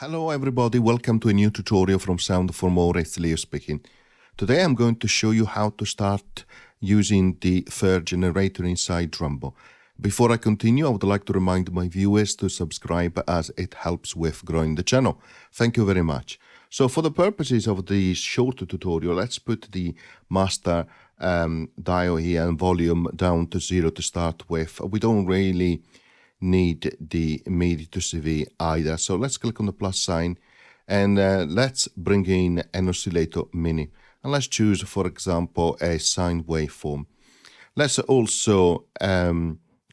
Hello everybody, welcome to a new tutorial from Sound for More. It's Leo speaking. Today I'm going to show you how to start using the third generator inside Drambo. Before I continue, I would like to remind my viewers to subscribe as it helps with growing the channel. Thank you very much. So for the purposes of this short tutorial, let's put the master dial here and volume down to 0 to start with. We don't really need the MIDI to CV either. So let's click on the plus sign and let's bring in an oscillator mini. And let's choose, for example, a sine waveform. Let's also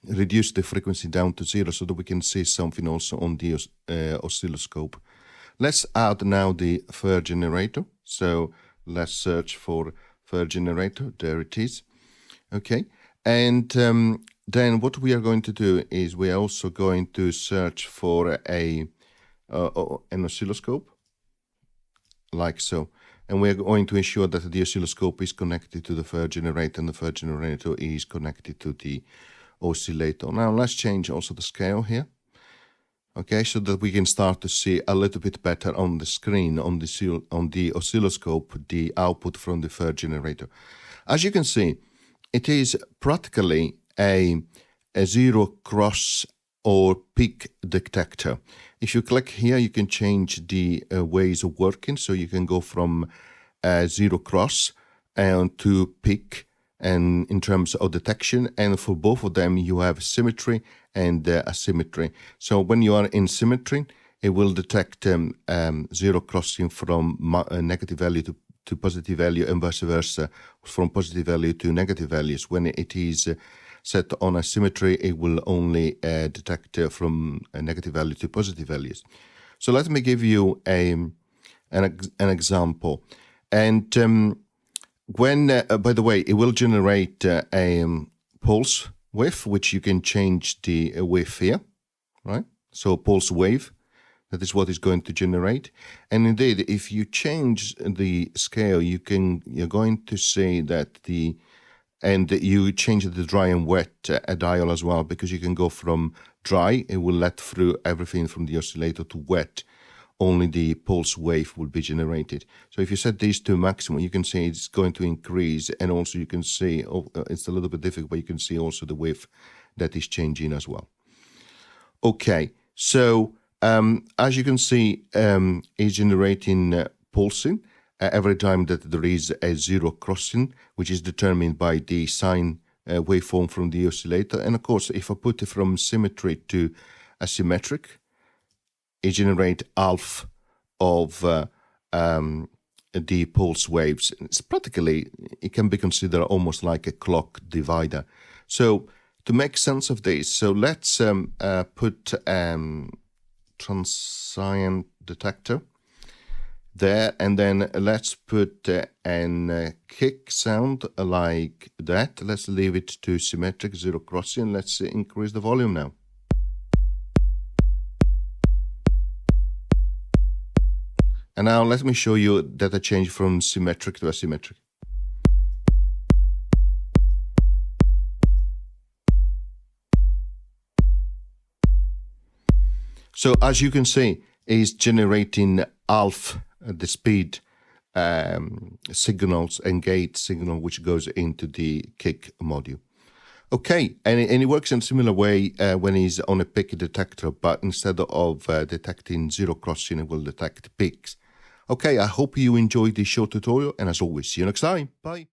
reduce the frequency down to 0 so that we can see something also on the oscilloscope. Let's add now the third generator. So let's search for third generator. There it is. Okay. And then what we are going to do is we are also going to search for an oscilloscope, like so. And we are going to ensure that the oscilloscope is connected to the third generator and the third generator is connected to the oscillator. Now let's change also the scale here. Okay, so that we can start to see a little bit better on the screen, on the oscilloscope, the output from the third generator. As you can see, it is practically a zero cross or peak detector. If you click here, you can change the ways of working. So you can go from zero cross and to peak, and in terms of detection. And for both of them, you have symmetry and asymmetry. So when you are in symmetry, it will detect zero crossing from negative value to positive value and vice versa, from positive value to negative values. When it is set on asymmetry, it will only detect from a negative value to positive values. So let me give you an example. And when, by the way, it will generate a pulse wave, which you can change the wave here, right? So pulse wave. That is what is going to generate. And indeed, if you change the scale, you're going to see that and you change the dry and wet dial as well, because you can go from dry, it will let through everything from the oscillator, to wet, only the pulse wave will be generated. So if you set these to maximum, you can see it's going to increase, and also you can see, it's a little bit difficult, but you can see also the wave that is changing as well. Okay, so as you can see, it's generating pulsing every time that there is a zero crossing, which is determined by the sine waveform from the oscillator. And of course, if I put it from symmetry to asymmetric, it generates half of the pulse waves. It's practically, it can be considered almost like a clock divider. So to make sense of this, so let's put transient detector there, and then let's put an kick sound like that. Let's leave it to symmetric, zero crossing. Let's increase the volume now. And now let me show you that I change from symmetric to asymmetric. So as you can see, it's generating half the speed signals and gate signal which goes into the kick module. Okay, and it works in a similar way when it's on a peak detector, but instead of detecting zero crossing, it will detect peaks. Okay, I hope you enjoyed this short tutorial, and as always, see you next time. Bye.